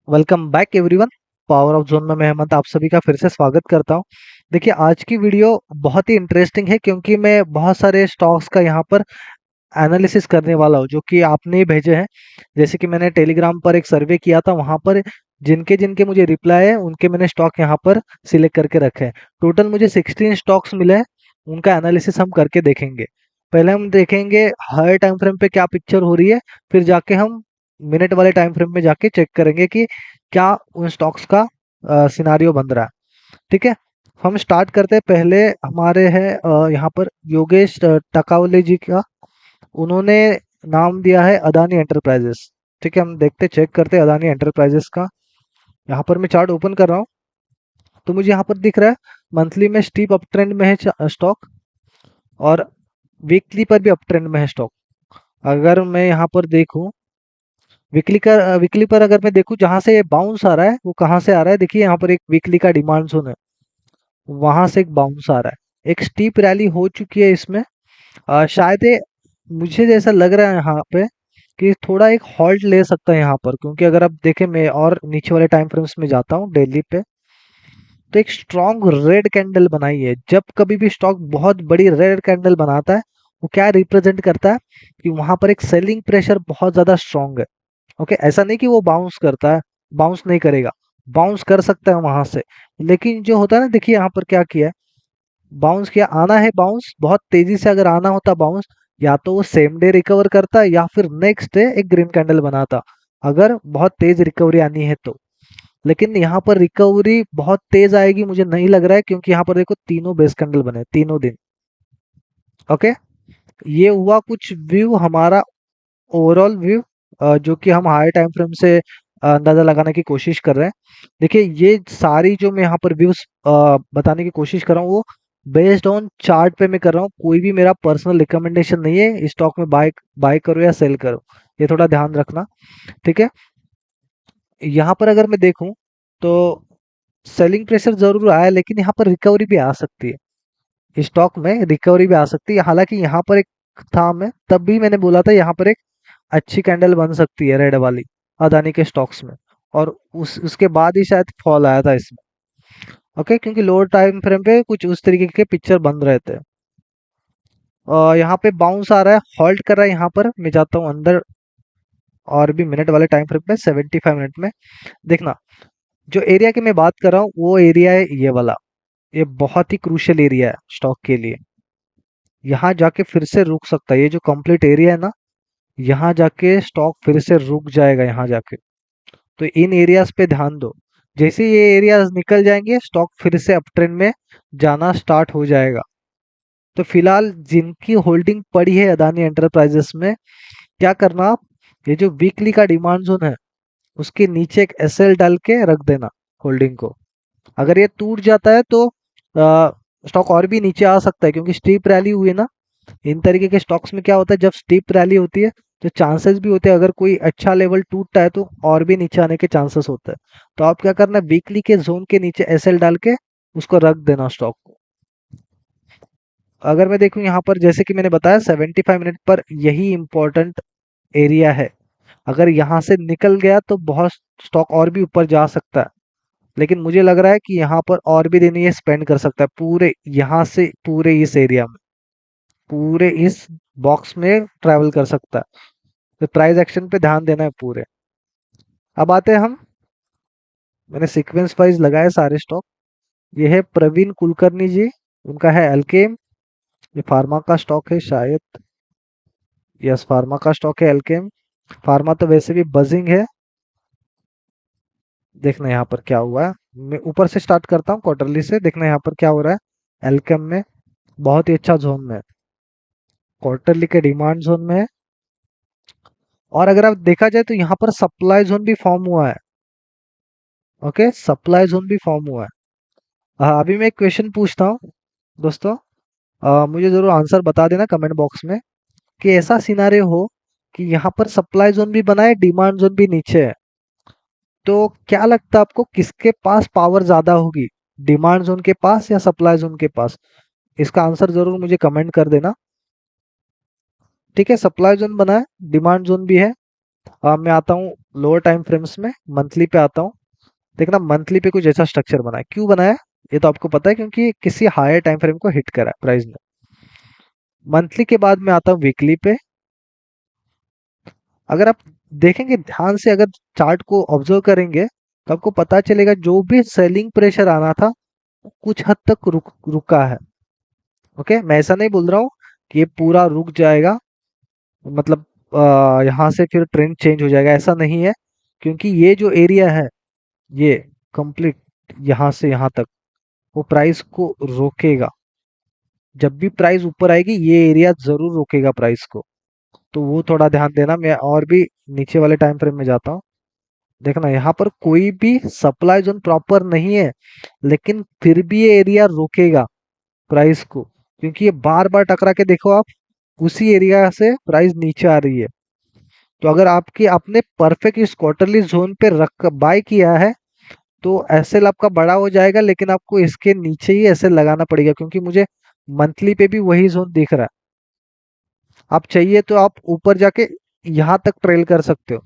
Welcome back everyone. Power of zone में मैं हेमंत आप सभी का फिर से स्वागत करता हूं। देखिए, आज की वीडियो बहुत ही इंटरेस्टिंग है क्योंकि मैं बहुत सारे स्टॉक्स का यहाँ पर एनालिसिस करने वाला हूँ जो कि आपने ही भेजे हैं। जैसे कि मैंने टेलीग्राम पर एक सर्वे किया था, वहां पर जिनके जिनके मुझे रिप्लाई है उनके मैंने स्टॉक यहाँ पर सिलेक्ट करके रखे हैं। टोटल मुझे 16 स्टॉक्स मिले हैं, उनका एनालिसिस हम करके देखेंगे। पहले हम देखेंगे हायर टाइम फ्रेम पे क्या पिक्चर हो रही है, फिर जाके हम मिनट वाले टाइम फ्रेम में जाके चेक करेंगे कि क्या उन स्टॉक्स का सिनारियो बन रहा है। ठीक है, हम स्टार्ट करते हैं। पहले हमारे हैं यहाँ पर योगेश टकावले जी का। उन्होंने नाम दिया है अदानी एंटरप्राइजेस। ठीक है, हम देखते चेक करते हैं अदानी एंटरप्राइजेस का। यहाँ पर मैं चार्ट ओपन कर रहा हूँ तो मुझे यहाँ पर दिख रहा है मंथली में स्टीप अप ट्रेंड में है स्टॉक, और वीकली पर भी अप ट्रेंड में है स्टॉक। अगर मैं यहाँ पर देखूँ वीकली पर अगर मैं देखूँ जहां से ये बाउंस आ रहा है वो कहाँ से आ रहा है, देखिए यहाँ पर एक वीकली का डिमांड जोन है, वहां से एक बाउंस आ रहा है। एक स्टीप रैली हो चुकी है इसमें। शायद ये मुझे जैसा लग रहा है यहाँ पे कि थोड़ा एक हॉल्ट ले सकता है यहाँ पर, क्योंकि अगर आप देखें मैं और नीचे वाले टाइम फ्रेम्स में जाता हूँ डेली पे, तो एक स्ट्रॉन्ग रेड कैंडल बनाई है। जब कभी भी स्टॉक बहुत बड़ी रेड कैंडल बनाता है, वो क्या रिप्रेजेंट करता है कि वहां पर एक सेलिंग प्रेशर बहुत ज्यादा स्ट्रांग है। ओके, ऐसा नहीं कि वो बाउंस करता है, बाउंस नहीं करेगा, बाउंस कर सकता है वहां से। लेकिन जो होता है ना, देखिए यहाँ पर क्या किया है, बाउंस किया, आना है बाउंस बहुत तेजी से, अगर आना होता बाउंस, या तो वो सेम डे रिकवर करता या फिर नेक्स्ट डे एक ग्रीन कैंडल बनाता, अगर बहुत तेज रिकवरी आनी है तो। लेकिन यहाँ पर रिकवरी बहुत तेज आएगी मुझे नहीं लग रहा है, क्योंकि यहाँ पर देखो तीनों बेस कैंडल बने तीनों दिन। ओके, ये हुआ कुछ व्यू हमारा, ओवरऑल व्यू जो कि हम हाई टाइम फ्रेम से अंदाजा लगाने की कोशिश कर रहे हैं। देखिए, ये सारी जो मैं यहाँ पर व्यूज बताने की कोशिश कर रहा हूँ वो बेस्ड ऑन चार्ट पे मैं कर रहा हूँ, कोई भी मेरा पर्सनल रिकमेंडेशन नहीं है स्टॉक में बाय बाय करो या सेल करो, ये थोड़ा ध्यान रखना। ठीक है, यहाँ पर अगर मैं देखूं तो सेलिंग प्रेशर जरूर आया है, लेकिन यहाँ पर रिकवरी भी आ सकती है, स्टॉक में रिकवरी भी आ सकती है। हालांकि यहाँ पर एक था, मैं तब भी मैंने बोला था यहाँ पर एक अच्छी कैंडल बन सकती है रेड वाली अदानी के स्टॉक्स में, और उसके बाद ही शायद फॉल आया था इसमें। ओके, क्योंकि लोअर टाइम फ्रेम पे कुछ उस तरीके के पिक्चर बन रहे थे। यहाँ पे बाउंस आ रहा है, हॉल्ट कर रहा है, यहाँ पर मैं जाता हूँ अंदर और भी मिनट वाले टाइम फ्रेम में 75 मिनट में। देखना, जो एरिया की मैं बात कर रहा हूँ वो एरिया है ये वाला, ये बहुत ही क्रूशियल एरिया है स्टॉक के लिए। यहाँ जाके फिर से रुक सकता है, ये जो कंप्लीट एरिया है ना, यहाँ जाके स्टॉक फिर से रुक जाएगा यहाँ जाके। तो इन एरियाज पे ध्यान दो, जैसे ये एरियाज निकल जाएंगे स्टॉक फिर से अप ट्रेंड में जाना स्टार्ट हो जाएगा। तो फिलहाल जिनकी होल्डिंग पड़ी है अदानी एंटरप्राइजेस में, क्या करना आप, ये जो वीकली का डिमांड जोन है उसके नीचे एक एसएल डाल के रख देना होल्डिंग को। अगर ये टूट जाता है तो स्टॉक और भी नीचे आ सकता है, क्योंकि स्टीप रैली हुई है ना। इन तरीके के स्टॉक्स में क्या होता है, जब स्टीप रैली होती है तो चांसेस भी होते हैं, अगर कोई अच्छा लेवल टूटता है तो और भी नीचे आने के चांसेस होते हैं। तो आप क्या करना, वीकली के जोन के नीचे एसएल डाल के उसको रख देना स्टॉक को। अगर मैं देखूं यहाँ पर, जैसे कि मैंने बताया 75 मिनट पर यही इंपॉर्टेंट एरिया है। अगर यहाँ से निकल गया तो बहुत स्टॉक और भी ऊपर जा सकता है, लेकिन मुझे लग रहा है कि यहाँ पर और भी दिन ये स्पेंड कर सकता है, पूरे यहाँ से पूरे इस एरिया में, पूरे इस बॉक्स में ट्रैवल कर सकता है। तो प्राइस एक्शन पे ध्यान देना है पूरे। अब आते हैं हम, मैंने सीक्वेंस वाइज लगाए सारे स्टॉक। ये है प्रवीण कुलकर्णी जी, उनका है एल्केम, ये फार्मा का स्टॉक है शायद, यस फार्मा का स्टॉक है एल्केम। फार्मा तो वैसे भी बजिंग है। देखना यहाँ पर क्या हुआ है, मैं ऊपर से स्टार्ट करता हूँ क्वार्टरली से। देखना यहाँ पर क्या हो रहा है, एल्केम में बहुत ही अच्छा जोन में है, क्वार्टरली के डिमांड जोन में है। और अगर आप देखा जाए तो यहाँ पर सप्लाई जोन भी फॉर्म हुआ है। ओके, सप्लाई जोन भी फॉर्म हुआ है। अभी मैं एक क्वेश्चन पूछता हूँ दोस्तों, मुझे जरूर आंसर बता देना कमेंट बॉक्स में, कि ऐसा सिनारियो हो कि यहाँ पर सप्लाई जोन भी बना है, डिमांड जोन भी नीचे है, तो क्या लगता है आपको किसके पास पावर ज्यादा होगी, डिमांड जोन के पास या सप्लाई जोन के पास? इसका आंसर जरूर मुझे कमेंट कर देना। ठीक है, सप्लाई जोन बना है, डिमांड जोन भी है, अब मैं आता हूँ लोअर टाइम फ्रेम्स में, मंथली पे आता हूँ। देखना मंथली पे कुछ ऐसा स्ट्रक्चर बना है, क्यों बनाया ये तो आपको पता है, क्योंकि किसी हायर टाइम फ्रेम को हिट करा है प्राइस ने। मंथली के बाद मैं आता हूँ वीकली पे। अगर आप देखेंगे ध्यान से, अगर चार्ट को ऑब्जर्व करेंगे तो आपको पता चलेगा जो भी सेलिंग प्रेशर आना था वो कुछ हद तक रुका है। ओके, मैं ऐसा नहीं बोल रहा हूँ कि ये पूरा रुक जाएगा, मतलब यहाँ से फिर ट्रेंड चेंज हो जाएगा, ऐसा नहीं है। क्योंकि ये जो एरिया है, ये कंप्लीट यहाँ से यहाँ तक वो प्राइस को रोकेगा। जब भी प्राइस ऊपर आएगी ये एरिया जरूर रोकेगा प्राइस को, तो वो थोड़ा ध्यान देना। मैं और भी नीचे वाले टाइम फ्रेम में जाता हूँ। देखना यहाँ पर कोई भी सप्लाई जोन प्रॉपर नहीं है, लेकिन फिर भी ये एरिया रोकेगा प्राइस को, क्योंकि ये बार बार टकरा के देखो आप, उसी एरिया से प्राइस नीचे आ रही है। तो अगर आपके आपने परफेक्ट इस क्वार्टरली जोन पे रख बाय किया है तो एसएल आपका बड़ा हो जाएगा, लेकिन आपको इसके नीचे ही एसएल लगाना पड़ेगा, क्योंकि मुझे मंथली पे भी वही जोन दिख रहा है। आप चाहिए तो आप ऊपर जाके यहाँ तक ट्रेल कर सकते हो,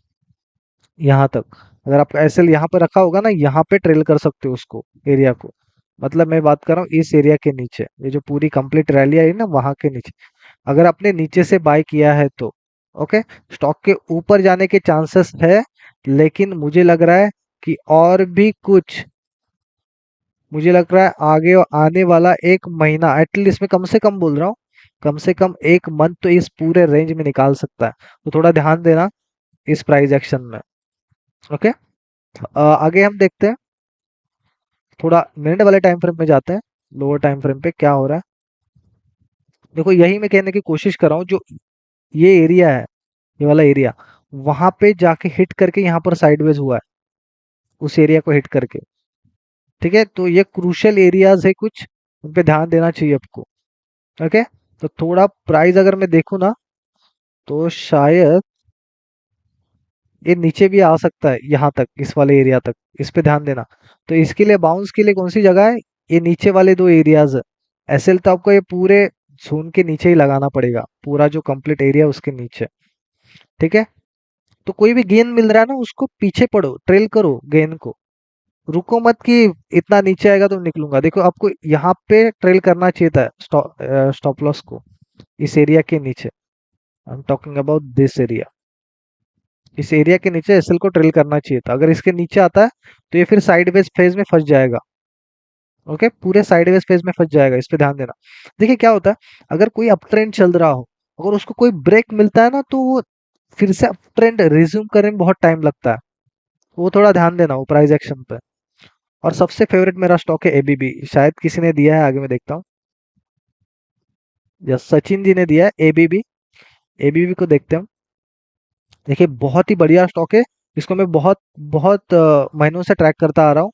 यहाँ तक। अगर आपका एसएल यहाँ पे रखा होगा ना, यहाँ पे ट्रेल कर सकते हो उसको, एरिया को। मतलब मैं बात कर रहा हूँ इस एरिया के नीचे, ये जो पूरी कंप्लीट रैली आई ना वहां के नीचे, अगर आपने नीचे से बाय किया है तो ओके। स्टॉक के ऊपर जाने के चांसेस है, लेकिन मुझे लग रहा है कि और भी कुछ, मुझे लग रहा है आगे आने वाला एक महीना एटलीस्ट, मैं कम से कम बोल रहा हूँ, कम से कम एक मंथ तो इस पूरे रेंज में निकाल सकता है। तो थोड़ा ध्यान देना इस प्राइस एक्शन में। ओके, आगे हम देखते हैं, थोड़ा मिनट वाले टाइम फ्रेम में जाते हैं। लोअर टाइम फ्रेम पे क्या हो रहा है, देखो यही मैं कहने की कोशिश कर रहा हूँ। जो ये एरिया है, ये वाला एरिया, वहां पे जाके हिट करके यहाँ पर साइडवेज हुआ है, उस एरिया को हिट करके। ठीक है, तो ये क्रूशियल एरियाज है कुछ, उन पे ध्यान देना चाहिए आपको। ओके, तो थोड़ा प्राइस अगर मैं देखूँ ना, तो शायद ये नीचे भी आ सकता है, यहाँ तक, इस वाले एरिया तक, इस पे ध्यान देना। तो इसके लिए बाउंस के लिए कौन सी जगह है, ये नीचे वाले दो एरियाज है। एसएल तो आपको ये पूरे जोन के नीचे ही लगाना पड़ेगा, पूरा जो कंप्लीट एरिया उसके नीचे। ठीक है, तो कोई भी गेन मिल रहा है ना उसको पीछे पड़ो, ट्रेल करो गेन को, रुको मत कि इतना नीचे आएगा तो निकलूंगा। देखो आपको यहाँ पे ट्रेल करना चाहिए था स्टॉप लॉस को, इस एरिया के नीचे। I am talking about this area, इस एरिया के नीचे एसएल को ट्रेल करना चाहिए था। अगर इसके नीचे आता है तो ये फिर साइडवेज फेज में फंस जाएगा। ओके, पूरे साइडवेज फेज में फंस जाएगा, इस पे ध्यान देना। देखिए क्या होता है, अगर कोई अप ट्रेंड चल रहा हो, अगर उसको कोई ब्रेक मिलता है ना, तो वो फिर से अप ट्रेंड रिज्यूम करने में बहुत टाइम लगता है। वो थोड़ा ध्यान देना वो प्राइस एक्शन पे। और सबसे फेवरेट मेरा स्टॉक है एबीबी, शायद किसी ने दिया है, आगे मैं देखता हूँ। यस, सचिन जी ने दिया है एबीबी। एबीबी को देखते हैं। देखिए बहुत ही बढ़िया स्टॉक है, इसको मैं बहुत बहुत महीनों से ट्रैक करता आ रहा हूँ।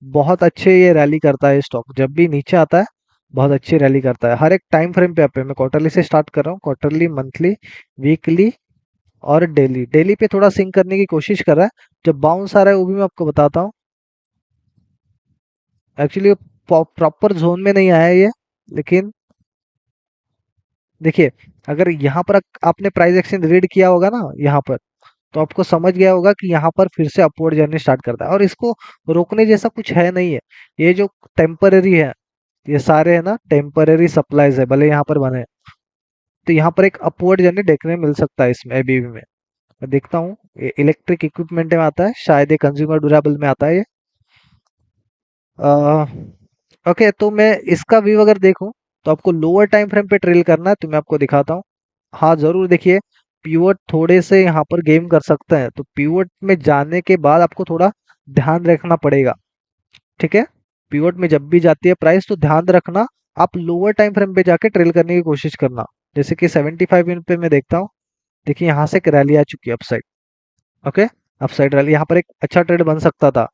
बहुत अच्छे ये रैली करता है स्टॉक, जब भी नीचे आता है बहुत अच्छी रैली करता है, हर एक टाइम फ्रेम पे। मैं क्वार्टरली से स्टार्ट कर रहा हूँ, क्वार्टरली, मंथली, वीकली और डेली। डेली पे थोड़ा सिंक करने की कोशिश कर रहा है। जब बाउंस आ रहा है वो भी मैं आपको बताता हूँ। एक्चुअली प्रॉपर जोन में नहीं आया ये, लेकिन देखिए, अगर यहाँ पर आपने प्राइस एक्शन रीड किया होगा ना यहाँ पर, तो आपको समझ गया होगा कि यहाँ पर फिर से अपवर्ड जर्नी स्टार्ट करता है, और इसको रोकने जैसा कुछ है नहीं है। ये जो टेम्पररी है, ये सारे है ना टेम्पररी सप्लाईज है, भले यहाँ पर बने। तो यहाँ पर एक अपवर्ड जर्नी देखने मिल सकता है इसमें अभी भी। मैं देखता हूँ, इलेक्ट्रिक इक्विपमेंट में आता है, शायद ये कंज्यूमर ड्यूरेबल में आता है ये। ओके, तो मैं इसका व्यू अगर देखूं तो आपको लोअर टाइम फ्रेम पे ट्रेल करना है, तो मैं आपको दिखाता हूँ। हाँ जरूर, देखिए पीवट थोड़े से यहाँ पर गेम कर सकते हैं, तो पीवट में जाने के बाद आपको थोड़ा ध्यान रखना पड़ेगा। ठीक है, पीवट में जब भी जाती है प्राइस तो ध्यान रखना, आप लोअर टाइम फ्रेम पे जाके ट्रेल करने की कोशिश करना। जैसे कि 75 मिनट पे मैं देखता हूँ, देखिए यहाँ से एक रैली आ चुकी है अपसाइड। ओके, अपसाइड रैली, यहाँ पर एक अच्छा ट्रेड बन सकता था।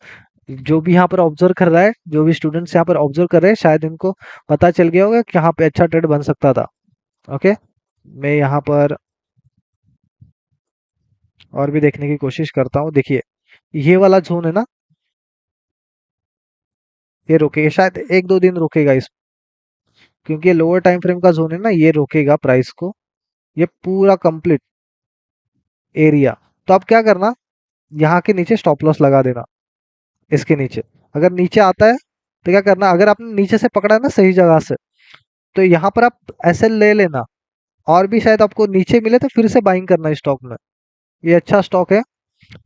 जो भी यहाँ पर ऑब्जर्व कर रहा है, जो भी स्टूडेंट्स यहाँ पर ऑब्जर्व कर रहे हैं, शायद इनको पता चल गया होगा कि यहाँ पे अच्छा ट्रेड बन सकता था। ओके, मैं यहाँ पर और भी देखने की कोशिश करता हूँ। देखिए ये वाला जोन है ना, ये रुकेगा शायद एक दो दिन रुकेगा इस, क्योंकि ये लोअर टाइम फ्रेम का जोन है ना, ये रोकेगा प्राइस को, ये पूरा कंप्लीट एरिया। तो अब क्या करना, यहाँ के नीचे स्टॉप लॉस लगा देना, इसके नीचे। अगर नीचे आता है तो क्या करना, अगर आपने नीचे से पकड़ा है ना सही जगह से, तो यहाँ पर आप ऐसे ले लेना, और भी शायद आपको नीचे मिले तो फिर से बाइंग करना स्टॉक में। ये अच्छा स्टॉक है,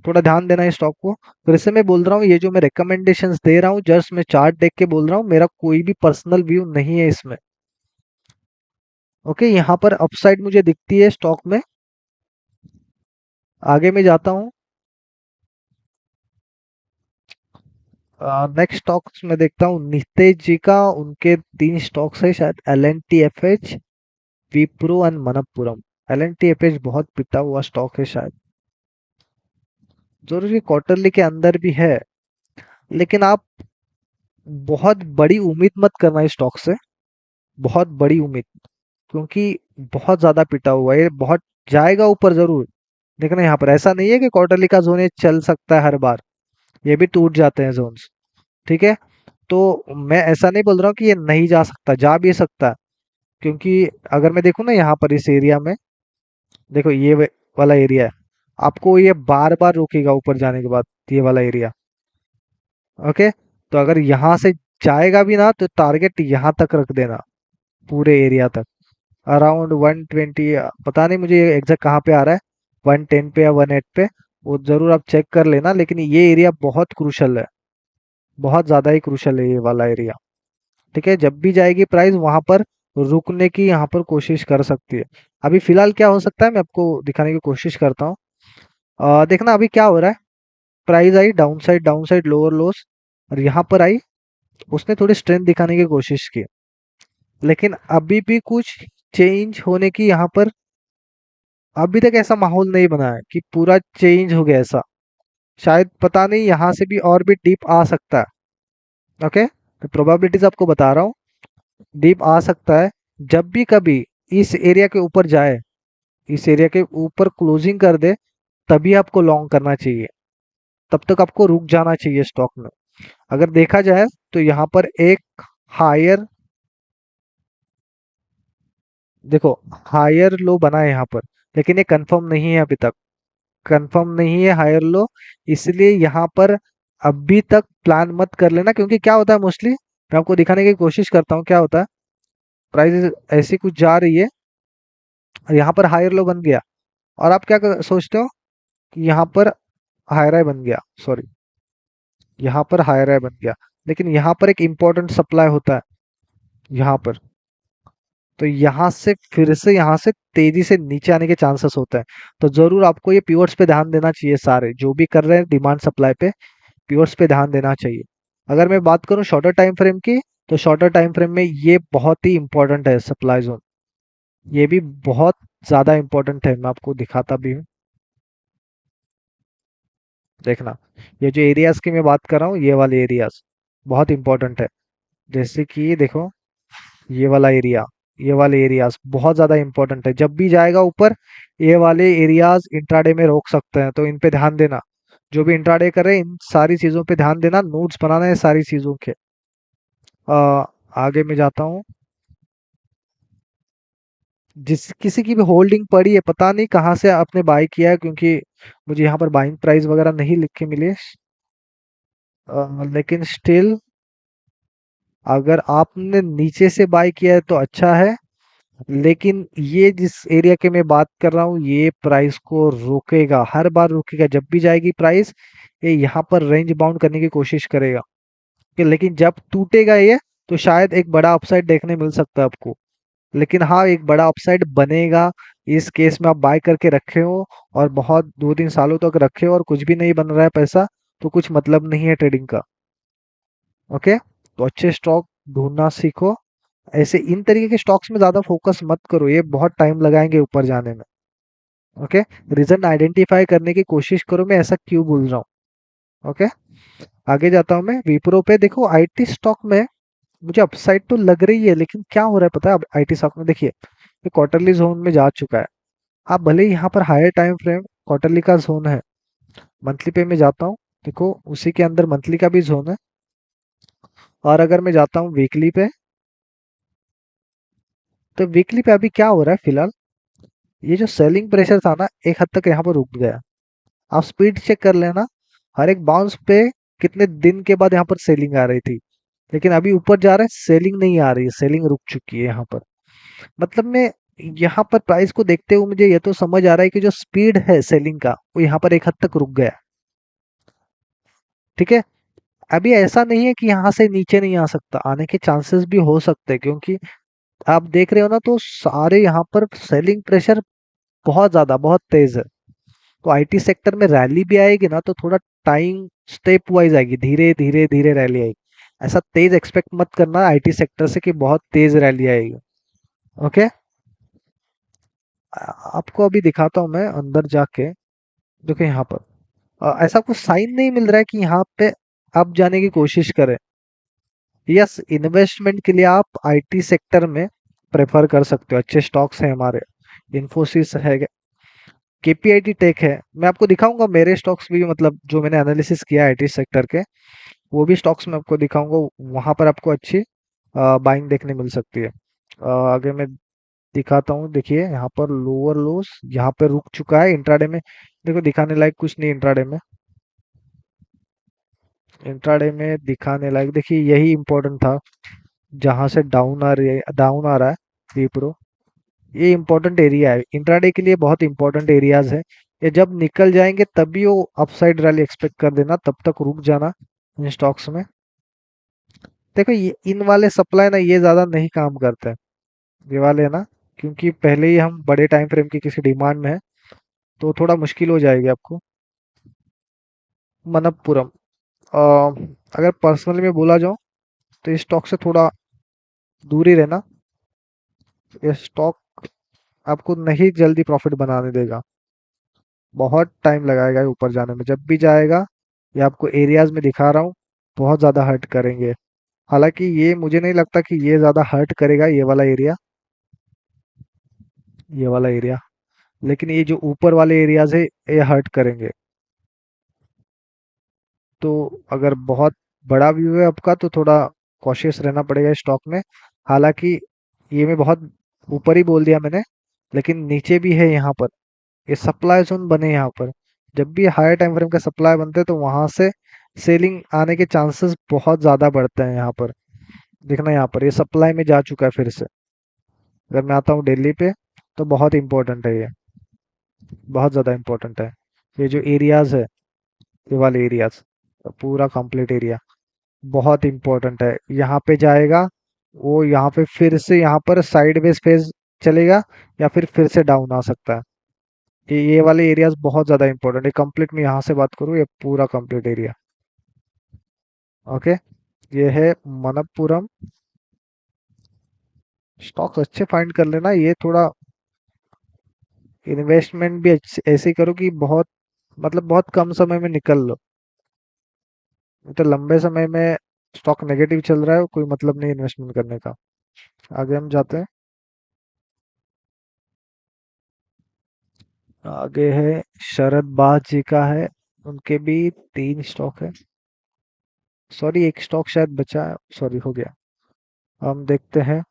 थोड़ा ध्यान देना इस स्टॉक को। फिर से मैं बोल रहा हूँ, ये जो मैं रिकमेंडेशंस दे रहा हूँ जस्ट मैं चार्ट देख के बोल रहा हूँ, मेरा कोई भी पर्सनल व्यू नहीं है इसमें। ओके, यहाँ पर अपसाइड मुझे दिखती है स्टॉक में। आगे में जाता हूँ, नेक्स्ट स्टॉक्स में देखता हूँ नितेश जी का। उनके 3 स्टॉक्स है शायद, L N T F H, Wipro and Manappuram. L N T F H बहुत पिटा हुआ स्टॉक है शायद, जरूर ये क्वार्टरली के अंदर भी है, लेकिन आप बहुत बड़ी उम्मीद मत करना इस स्टॉक से, बहुत बड़ी उम्मीद, क्योंकि बहुत ज्यादा पिटा हुआ है ये, बहुत जाएगा ऊपर जरूर। देखना यहाँ पर ऐसा नहीं है कि क्वार्टरली का जोन ये चल सकता है हर बार, ये भी टूट जाते हैं जोन्स। ठीक है, तो मैं ऐसा नहीं बोल रहा हूँ कि ये नहीं जा सकता, जा भी सकता है। क्योंकि अगर मैं देखूँ ना यहाँ पर इस एरिया में, देखो ये वाला एरिया है, आपको ये बार बार रोकेगा ऊपर जाने के बाद, ये वाला एरिया। ओके, तो अगर यहाँ से जाएगा भी ना तो टारगेट यहाँ तक रख देना, पूरे एरिया तक, अराउंड 120, पता नहीं मुझे एग्जैक्ट कहाँ पे आ रहा है, 110 पे या 18 पे, वो जरूर आप चेक कर लेना। लेकिन ये एरिया बहुत क्रूशल है, बहुत ज़्यादा ही क्रूशल है ये वाला एरिया। ठीक है, जब भी जाएगी प्राइस वहां पर रुकने की यहाँ पर कोशिश कर सकती है। अभी फिलहाल क्या हो सकता है मैं आपको दिखाने की कोशिश करता हूँ। देखना अभी क्या हो रहा है, price I down side lower loss, और यहाँ पर आई, उसने थोड़ी स्ट्रेंथ दिखाने की कोशिश की, लेकिन अभी भी कुछ चेंज होने की यहाँ पर अभी तक ऐसा माहौल नहीं बना है कि पूरा चेंज हो गया ऐसा। शायद पता नहीं, यहाँ से भी और भी डीप आ सकता है। ओके, तो प्रोबेबिलिटीज आपको बता रहा हूँ, डीप आ सकता है। जब भी कभी इस एरिया के ऊपर जाए, इस एरिया के ऊपर क्लोजिंग कर दे, तभी आपको लॉन्ग करना चाहिए, तब तक आपको रुक जाना चाहिए स्टॉक में। अगर देखा जाए तो यहाँ पर एक हायर, देखो हायर लो बना है यहाँ पर, लेकिन ये कंफर्म नहीं है अभी तक, कंफर्म नहीं है हायर लो। इसलिए यहाँ पर अभी तक प्लान मत कर लेना, क्योंकि क्या होता है मोस्टली, मैं आपको दिखाने की कोशिश करता हूँ क्या होता है। प्राइस ऐसी कुछ जा रही है और यहाँ पर हायर लो बन गया, और आप क्या सोचते हो कि यहाँ पर हायर हाई बन गया, सॉरी, यहाँ पर हायर हाई बन गया, लेकिन यहाँ पर एक इम्पोर्टेंट सप्लाई होता है यहाँ पर, तो यहाँ से फिर से यहाँ से तेजी से नीचे आने के चांसेस होते हैं। तो जरूर आपको ये प्योर्स पे ध्यान देना चाहिए, सारे जो भी कर रहे हैं डिमांड सप्लाई पे, प्योर्स पे ध्यान देना चाहिए। अगर मैं बात करूँ शॉर्टर टाइम फ्रेम की, तो शॉर्टर टाइम फ्रेम में ये बहुत ही इंपॉर्टेंट है सप्लाई जोन, ये भी बहुत ज्यादा इंपॉर्टेंट है, मैं आपको दिखाता भी हूँ। देखना, ये जो एरियाज की मैं बात कर रहा हूँ, ये वाले एरियाज बहुत इंपॉर्टेंट है। जैसे कि देखो ये वाला एरिया, ये वाले एरियाज बहुत ज्यादा इंपॉर्टेंट है, जब भी जाएगा ऊपर ये वाले एरियाज इंट्राडे में रोक सकते हैं, तो इन पे ध्यान देना। जो भी इंट्राडे कर रहे हैं इन सारी चीजों पे ध्यान देना, नोट्स बनाना है सारी चीजों के। आगे में जाता हूँ, जिस किसी की भी होल्डिंग पड़ी है, पता नहीं कहाँ से आपने बाय किया है, क्योंकि मुझे यहाँ पर बाइंग प्राइस वगैरह नहीं लिख के मिले, लेकिन स्टिल अगर आपने नीचे से बाय किया है तो अच्छा है। लेकिन ये जिस एरिया के मैं बात कर रहा हूँ, ये प्राइस को रोकेगा, हर बार रोकेगा, जब भी जाएगी प्राइस ये यहाँ पर रेंज बाउंड करने की कोशिश करेगा। लेकिन जब टूटेगा ये, तो शायद एक बड़ा अपसाइड देखने मिल सकता है आपको। लेकिन हाँ, एक बड़ा अपसाइड बनेगा, इस केस में आप बाय करके रखे हो और बहुत 2-3 सालों तक रखे हो और कुछ भी नहीं बन रहा है पैसा, तो कुछ मतलब नहीं है ट्रेडिंग का। ओके, तो अच्छे स्टॉक ढूंढना सीखो, ऐसे इन तरीके के स्टॉक्स में ज्यादा फोकस मत करो, ये बहुत टाइम लगाएंगे ऊपर जाने में। ओके, रीजन आइडेंटिफाई करने की कोशिश करो, मैं ऐसा क्यों बोल रहा हूँ। ओके, आगे जाता हूँ मैं विप्रो पे। देखो आईटी स्टॉक में मुझे अपसाइड तो लग रही है, लेकिन क्या हो रहा है पता है, अब आईटी स्टॉक में देखिए ये क्वार्टरली जोन में जा चुका है। आप भले ही यहाँ पर हायर टाइम फ्रेम क्वार्टरली का जोन है, मंथली पे मैं जाता हूँ, देखो उसी के अंदर मंथली का भी जोन है। और अगर मैं जाता हूँ वीकली पे, तो वीकली पे अभी क्या हो रहा है फिलहाल, ये जो सेलिंग प्रेशर था ना एक हद तक यहाँ पर रुक गया, आप स्पीड चेक कर लेना, हर एक बाउंस पे कितने दिन के बाद यहाँ पर सेलिंग आ रही थी। लेकिन अभी ऊपर जा रहा है, सेलिंग नहीं आ रही है, सेलिंग रुक चुकी है यहाँ पर। मतलब मैं यहाँ पर प्राइस को देखते हुए मुझे ये तो समझ आ रहा है कि जो स्पीड है सेलिंग का वो यहाँ पर एक हद तक रुक गया। ठीक है, अभी ऐसा नहीं है कि यहाँ से नीचे नहीं आ सकता, आने के चांसेस भी हो सकते हैं, क्योंकि आप देख रहे हो ना, तो सारे यहाँ पर सेलिंग प्रेशर बहुत ज्यादा, बहुत तेज है। तो आईटी सेक्टर में रैली भी आएगी ना, तो थोड़ा टाइम स्टेप वाइज आएगी, धीरे धीरे धीरे रैली आएगी। ऐसा तेज एक्सपेक्ट मत करना आईटी सेक्टर से कि बहुत तेज रैली आएगी। ओके, आपको अभी दिखाता हूँ मैं अंदर जाके। देखो यहाँ पर ऐसा कुछ साइन नहीं मिल रहा है कि यहाँ पे आप जाने की कोशिश करें। यस, इन्वेस्टमेंट के लिए आप आईटी सेक्टर में प्रेफर कर सकते हो, अच्छे स्टॉक्स हैं हमारे, इन्फोसिस है, केपीआईटी टेक है। मैं आपको दिखाऊंगा मेरे स्टॉक्स भी, मतलब जो मैंने एनालिसिस किया आईटी सेक्टर के, वो भी स्टॉक्स मैं आपको दिखाऊंगा। वहां पर आपको अच्छी बाइंग देखने मिल सकती है। आगे मैं दिखाता हूँ, देखिए यहाँ पर लोअर लोस यहाँ पे रुक चुका है इंट्राडे में। देखो दिखाने लायक कुछ नहीं इंट्राडे में, इंट्राडे में दिखाने लायक देखिए यही इंपॉर्टेंट था, जहां से डाउन आ रहा है विप्रो। ये इंपॉर्टेंट एरिया है इंट्राडे के लिए, बहुत इंपॉर्टेंट एरियाज है। ये जब निकल जाएंगे तभी वो अपसाइड रैली एक्सपेक्ट कर देना, तब तक रुक जाना इन स्टॉक्स में। देखो ये इन वाले सप्लाई ना, ये ज्यादा नहीं काम करते हैं, ये वाले है ना, क्योंकि पहले ही हम बड़े टाइम फ्रेम की किसी डिमांड में है, तो थोड़ा मुश्किल हो जाएगी आपको। मनप्पुरम, अगर पर्सनली मैं बोला जाऊं तो इस स्टॉक से थोड़ा दूर ही रहना। ये स्टॉक आपको नहीं जल्दी प्रॉफिट बनाने देगा, बहुत टाइम लगाएगा ये ऊपर जाने में। जब भी जाएगा, ये आपको एरियाज में दिखा रहा हूँ, बहुत ज़्यादा हर्ट करेंगे। हालांकि ये मुझे नहीं लगता कि ये ज़्यादा हर्ट करेगा, ये वाला एरिया, ये वाला एरिया। लेकिन ये जो ऊपर वाले एरियाज है, ये हर्ट करेंगे। तो अगर बहुत बड़ा व्यू है आपका, तो थोड़ा कॉशियस रहना पड़ेगा स्टॉक में। हालांकि ये मैं बहुत ऊपर ही बोल दिया मैंने, लेकिन नीचे भी है यहाँ पर, ये सप्लाई जोन बने यहाँ पर। जब भी हायर टाइम फ्रेम का सप्लाई बनते हैं, तो वहां से सेलिंग आने के चांसेस बहुत ज्यादा बढ़ते हैं यहाँ पर। देखना यहाँ पर ये सप्लाई में जा चुका है फिर से। अगर मैं आता हूँ दिल्ली पे, तो बहुत इंपॉर्टेंट है ये, बहुत ज्यादा इंपॉर्टेंट है। ये जो एरियाज है, ये वाले एरियाज, पूरा कंप्लीट एरिया बहुत इंपॉर्टेंट है। यहाँ पे जाएगा, वो यहाँ पे फिर से यहाँ पर साइडवेज फेज चलेगा, या फिर से डाउन आ सकता है। ये वाले एरियाज बहुत ज्यादा इंपॉर्टेंट है। कंप्लीट में यहाँ से बात करूँ, ये पूरा कंप्लीट एरिया। ओके, ये है मनप्पुरम। स्टॉक्स अच्छे फाइंड कर लेना, ये थोड़ा इन्वेस्टमेंट भी ऐसे ही करो कि बहुत, मतलब बहुत कम समय में निकल लो। नहीं तो लंबे समय में स्टॉक नेगेटिव चल रहा है, कोई मतलब नहीं इन्वेस्टमेंट करने का। आगे हम जाते हैं। आगे है शरद बाज जी का है, उनके भी 3 स्टॉक है। सॉरी, एक स्टॉक शायद बचा है, सॉरी हो गया। हम देखते हैं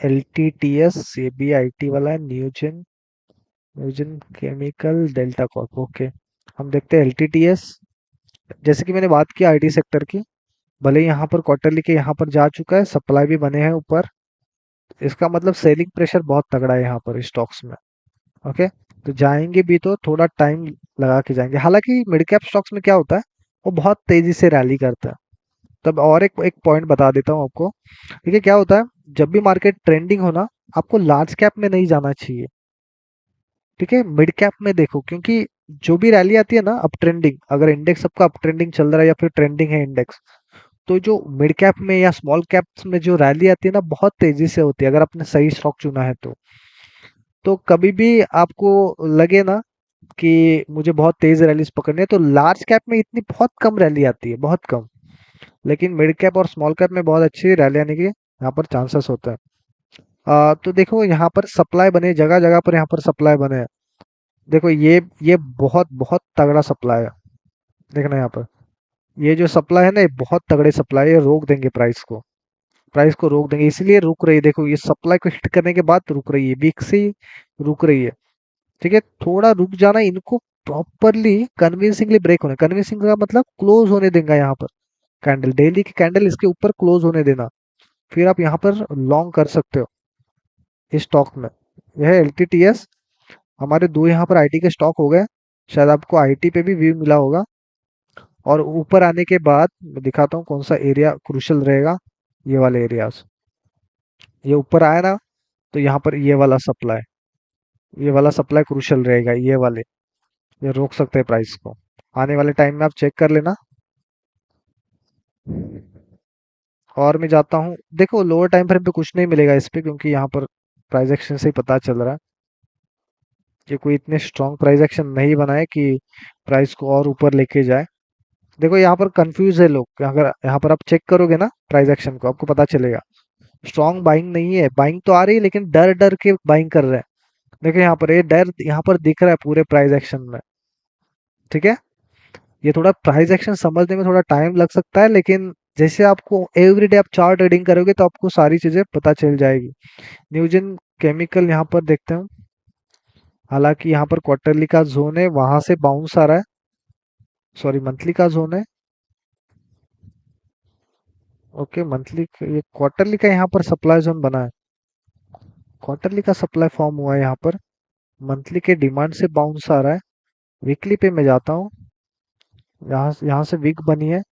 एल टी टी एस, ये भी आई टी वाला है, न्यूजन, न्यूजन केमिकल, डेल्टा कॉर्प। ओके, हम देखते हैं एल टी टी एस। जैसे कि मैंने बात की आईटी सेक्टर की, भले ही यहाँ पर क्वार्टरली के यहाँ पर जा चुका है, सप्लाई भी बने हैं ऊपर, इसका मतलब सेलिंग प्रेशर बहुत तगड़ा है यहाँ पर स्टॉक्स में। ओके, तो जाएंगे भी तो थोड़ा टाइम लगा के जाएंगे। हालांकि मिड कैप स्टॉक्स में क्या होता है, वो बहुत तेजी से रैली करता है। तब और एक एक पॉइंट बता देता हूँ आपको। देखिए क्या होता है, जब भी मार्केट ट्रेंडिंग हो ना, आपको लार्ज कैप में नहीं जाना चाहिए। ठीक है, मिड कैप में देखो, क्योंकि जो भी रैली आती है ना अप ट्रेंडिंग, अगर इंडेक्स आपका अप ट्रेंडिंग चल रहा है या फिर ट्रेंडिंग है इंडेक्स, तो जो मिड कैप में या स्मॉल कैप्स में जो रैली आती है ना, बहुत तेजी से होती है, अगर आपने सही स्टॉक चुना है तो कभी भी आपको लगे ना कि मुझे बहुत तेज रैलीज पकड़नी है, तो लार्ज कैप में इतनी बहुत कम रैली आती है, बहुत कम। लेकिन मिड कैप और स्मॉल कैप में बहुत अच्छी रैली आने के यहाँ पर चांसेस होता है। तो देखो यहाँ पर सप्लाई बने, जगह जगह पर यहाँ पर सप्लाई बने हैं। देखो ये बहुत बहुत तगड़ा सप्लाई है। देखना यहाँ पर, ये जो सप्लाई है ना, ये बहुत तगड़े सप्लाई है, रोक देंगे प्राइस को, प्राइस को रोक देंगे, इसलिए रुक रही है। देखो ये सप्लाई को हिट करने के बाद रुक रही है, वीक से ही रुक रही है। ठीक है, थोड़ा रुक जाना, इनको प्रॉपरली कन्विंसिंगली ब्रेक होने, कन्विंसिंग का मतलब क्लोज होने देगा यहाँ पर कैंडल, डेली की कैंडल इसके ऊपर क्लोज होने देना, फिर आप यहाँ पर लॉन्ग कर सकते हो इस स्टॉक में। यह है LTTS। हमारे दो यहाँ पर आईटी के स्टॉक हो गए, शायद आपको आईटी पे भी व्यू मिला होगा। और ऊपर आने के बाद मैं दिखाता हूँ कौन सा एरिया क्रूशल रहेगा। ये वाले एरियाज, ये ऊपर आया ना, तो यहाँ पर ये वाला सप्लाई, ये वाला सप्लाई क्रूशल रहेगा, ये वाले, ये रोक सकते हैं प्राइस को। आने वाले टाइम में आप चेक कर लेना। और मैं जाता हूँ, देखो लोअर टाइम फ्रेम पे कुछ नहीं मिलेगा इस पे, क्योंकि यहाँ पर प्राइस एक्शन से ही पता चल रहा है कि कोई इतने स्ट्रॉन्ग प्राइस एक्शन नहीं बनाए कि प्राइस को और ऊपर लेके जाए। देखो यहाँ पर कंफ्यूज है लोग, अगर यहाँ पर आप चेक करोगे ना प्राइस एक्शन को, आपको पता चलेगा स्ट्रॉन्ग बाइंग नहीं है, बाइंग तो आ रही है लेकिन डर डर के बाइंग कर रहे हैं। देखो यहाँ पर ये डर यहाँ पर दिख रहा है पूरे प्राइस एक्शन में। ठीक है, ये थोड़ा प्राइस एक्शन समझने में थोड़ा टाइम लग सकता है, लेकिन जैसे आपको एवरीडे आप चार्ट रीडिंग करोगे तो आपको सारी चीजें पता चल जाएगी। न्यूजन केमिकल यहाँ पर देखते हैं, हालांकि यहाँ पर क्वार्टरली का जोन है, वहां से बाउंस आ रहा है, सॉरी मंथली का जोन है। ओके मंथली, ये क्वार्टरली का यहाँ पर सप्लाई जोन बना है, क्वार्टरली का सप्लाई फॉर्म हुआ है यहाँ पर, मंथली के डिमांड से बाउंस आ रहा है। वीकली पे मैं जाता हूँ, यहाँ यहाँ से वीक बनी है।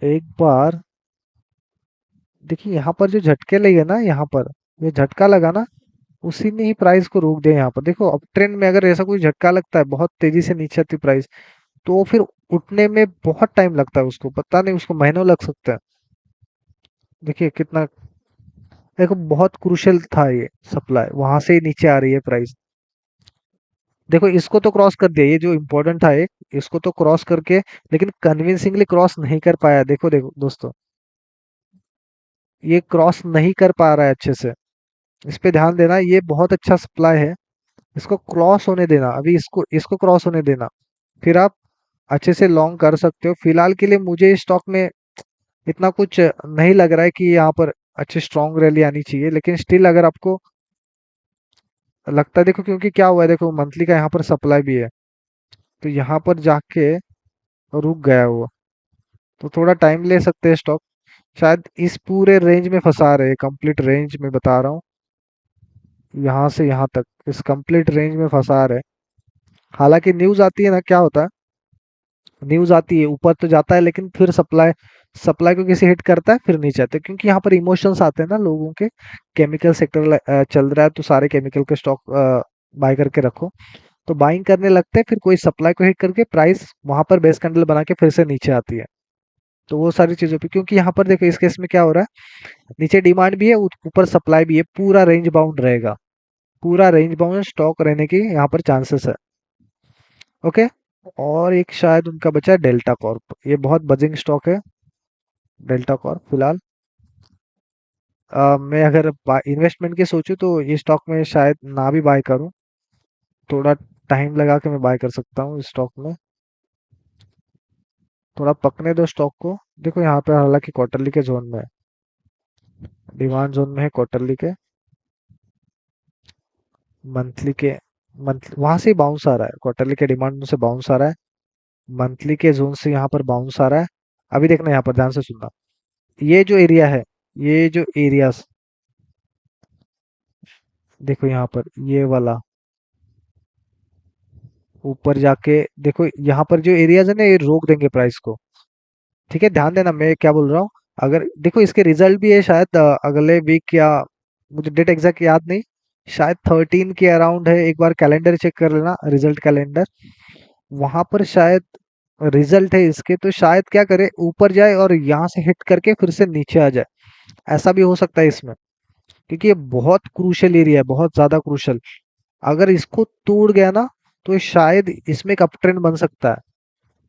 एक बार देखिए यहाँ पर जो झटके लगे ना, यहाँ पर ये झटका लगा ना, उसी ने ही प्राइस को रोक दिया। यहाँ पर देखो अब ट्रेंड में अगर ऐसा कोई झटका लगता है, बहुत तेजी से नीचे आती प्राइस, तो फिर उठने में बहुत टाइम लगता है, उसको पता नहीं, उसको महीनों लग सकता है। देखिए कितना, देखो बहुत क्रूशियल था ये सप्लाई, वहां से ही नीचे आ रही है प्राइस। देखो इसको तो क्रॉस कर दिया, ये जो इम्पोर्टेंट था एक, इसको तो क्रॉस करके, लेकिन कन्विंसिंगली क्रॉस नहीं कर पाया। देखो देखो दोस्तों, ये क्रॉस नहीं कर पा रहा है अच्छे से, इस पे ध्यान देना। ये बहुत अच्छा सप्लाई है, इसको क्रॉस होने देना, अभी इसको इसको क्रॉस होने देना, फिर आप अच्छे से लॉन्ग कर सकते हो। फिलहाल के लिए मुझे इस स्टॉक में इतना कुछ नहीं लग रहा है कि यहाँ पर अच्छी स्ट्रॉन्ग रैली आनी चाहिए, लेकिन स्टिल अगर आपको लगता है, देखो क्योंकि क्या हुआ है, देखो मंथली का यहाँ पर सप्लाई भी है, तो यहाँ पर जाके रुक गया वो, तो थोड़ा टाइम ले सकते हैं स्टॉक। शायद इस पूरे रेंज में फंसा रहे, कंप्लीट रेंज में बता रहा हूँ, यहाँ से यहाँ तक इस कंप्लीट रेंज में फंसा रहे। हालांकि न्यूज आती है ना, क्या होता है, न्यूज आती है ऊपर तो जाता है, लेकिन फिर सप्लाई सप्लाई को किसी हिट करता है, फिर नीचे आता है, क्योंकि यहाँ पर इमोशंस आते हैं ना लोगों के। केमिकल सेक्टर चल रहा है, तो सारे केमिकल के स्टॉक बाय करके रखो, तो बाइंग करने लगते हैं, फिर कोई सप्लाई को हिट करके प्राइस वहां पर बेस कैंडल बना के फिर से नीचे आती है। तो वो सारी चीजों पे, क्योंकि यहाँ पर देखो इस केस में क्या हो रहा है, नीचे डिमांड भी है, ऊपर सप्लाई भी है, पूरा रेंज बाउंड रहेगा, पूरा रेंज बाउंड स्टॉक रहने की यहाँ पर चांसेस है। ओके, और एक शायद उनका बचा है डेल्टा कॉर्प, ये बहुत बजिंग स्टॉक है डेल्टा कॉर्प। फिलहाल मैं अगर इन्वेस्टमेंट की सोचूं तो ये स्टॉक में शायद ना भी बाय करूं, थोड़ा टाइम लगा के मैं बाय कर सकता हूँ इस स्टॉक में, थोड़ा पकने दो स्टॉक को। देखो यहाँ पे हालांकि क्वार्टरली के जोन में है, डिमांड जोन में है क्वार्टरली के, मंथली के, मंथली वहां से बाउंस आ रहा है, क्वार्टरली के डिमांड से बाउंस आ रहा है, मंथली के जोन से यहाँ पर बाउंस आ रहा है। अभी देखना यहाँ पर ध्यान से सुनना, ये जो एरिया है, ये जो एरियाज, देखो यहाँ पर ये वाला, ऊपर जाके देखो यहाँ पर जो एरियाज है ना, ये रोक देंगे प्राइस को। ठीक है, ध्यान देना मैं क्या बोल रहा हूँ। अगर देखो इसके रिजल्ट भी है शायद अगले वीक, या मुझे डेट एग्जैक्ट याद नहीं, शायद 13 के अराउंड है, एक बार कैलेंडर चेक कर लेना, रिजल्ट कैलेंडर, वहां पर शायद रिजल्ट है इसके, तो शायद क्या करे, ऊपर जाए और यहाँ से हिट करके फिर से नीचे आ जाए, ऐसा भी हो सकता है इसमें, क्योंकि ये बहुत क्रूशल एरिया है, बहुत ज्यादा क्रूशल। अगर इसको तोड़ गया ना, तो शायद इसमें एक अप ट्रेंड बन सकता है।